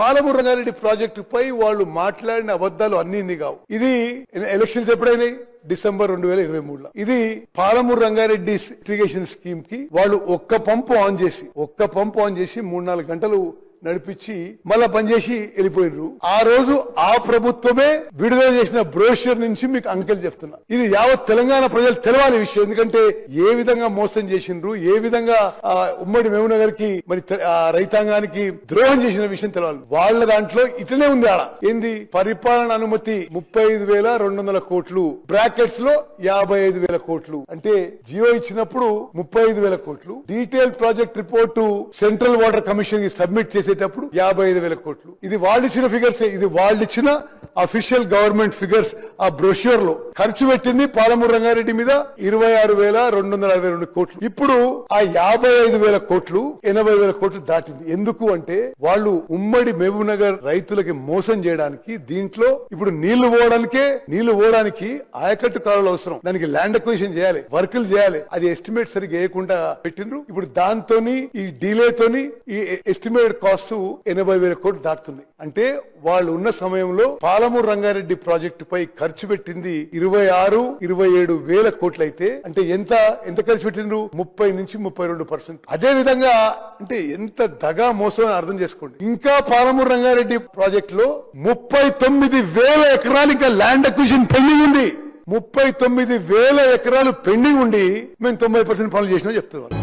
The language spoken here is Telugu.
పాలమూరు రంగారెడ్డి ప్రాజెక్టు పై వాళ్ళు మాట్లాడిన అబద్దాలు అన్ని కావు. ఇది ఎలక్షన్స్ ఎప్పుడైనాయి? డిసెంబర్ 2023లో. ఇది పాలమూరు రంగారెడ్డి ఇరిగేషన్ స్కీమ్ కి వాళ్ళు ఒక్క పంపు ఆన్ చేసి 3-4 గంటలు నడిపించి మళ్ళా పనిచేసి వెళ్ళిపోయినరు. ఆ రోజు ఆ ప్రభుత్వమే విడుదల చేసిన బ్రోషర్ నుంచి మీకు అంకెలు చెప్తున్నా. ఇది యావత్ తెలంగాణ ప్రజలు తెలవాలి విషయం. ఎందుకంటే ఏ విధంగా మోసం చేసిండ్రు, ఏ విధంగా ఉమ్మడి మహబూబ్నగర్ కి మరి రైతాంగానికి ద్రోహం చేసిన విషయం తెలవాలి. వాళ్ళ దాంట్లో ఇట్లనే ఉంది. ఆడ ఏంది? పరిపాలన అనుమతి 35,200 కోట్లు, బ్రాకెట్స్ లో 55,000 కోట్లు. అంటే జియో ఇచ్చినప్పుడు 35,000 కోట్లు. Detail project report central water commission కి సబ్మిట్ చేసేటప్పుడు 55,000 కోట్లు. ఇది వాళ్ళు ఇచ్చిన ఫిగర్స్. ఇది వాళ్ళు ఇచ్చిన అఫీషియల్ గవర్నమెంట్ ఫిగర్స్. ఆ బ్రోష్యూర్ లో ఖర్చు పెట్టింది పాలమూరు రంగారెడ్డి మీద 26,262 కోట్లు. ఇప్పుడు ఆ 55,000 కోట్లు 80,000 కోట్లు దాటింది. ఎందుకు అంటే వాళ్ళు ఉమ్మడి మహబూబ్ నగర్ రైతులకి మోసం చేయడానికి, దీంట్లో ఇప్పుడు నీళ్లు పోవడానికి ఆయకట్టు కాలువలు అవసరం. దానికి ల్యాండ్ అక్విజిషన్ చేయాలి, వర్కులు చేయాలి. అది ఎస్టిమేట్ సరిగ్గా వేయకుండా పెట్టిండ్రు. ఇప్పుడు దాంతోని ఈ డిలేతోని ఈ ఎస్టిమేటెడ్ కాస్ట్ 80,000 కోట్లు దాటుతుంది. అంటే వాళ్ళు ఉన్న సమయంలో పాలమూరు రంగారెడ్డి ప్రాజెక్టు పై ఖర్చు పెట్టింది 26-27,000 కోట్లు అయితే, అంటే ఎంత ఖర్చు పెట్టిండ్రు? 30-32%. అదే విధంగా అంటే ఎంత దగా మోసం అని అర్థం చేసుకోండి. ఇంకా పాలమూరు రంగారెడ్డి ప్రాజెక్ట్ లో 39,000 ఎకరాలు ఇంకా ల్యాండ్ అక్విజిషన్ పెండింగ్ ఉంది. 39,000 ఎకరాలు పెండింగ్ ఉండి మేము 90% పనులు చేసినా చెప్తున్నారు.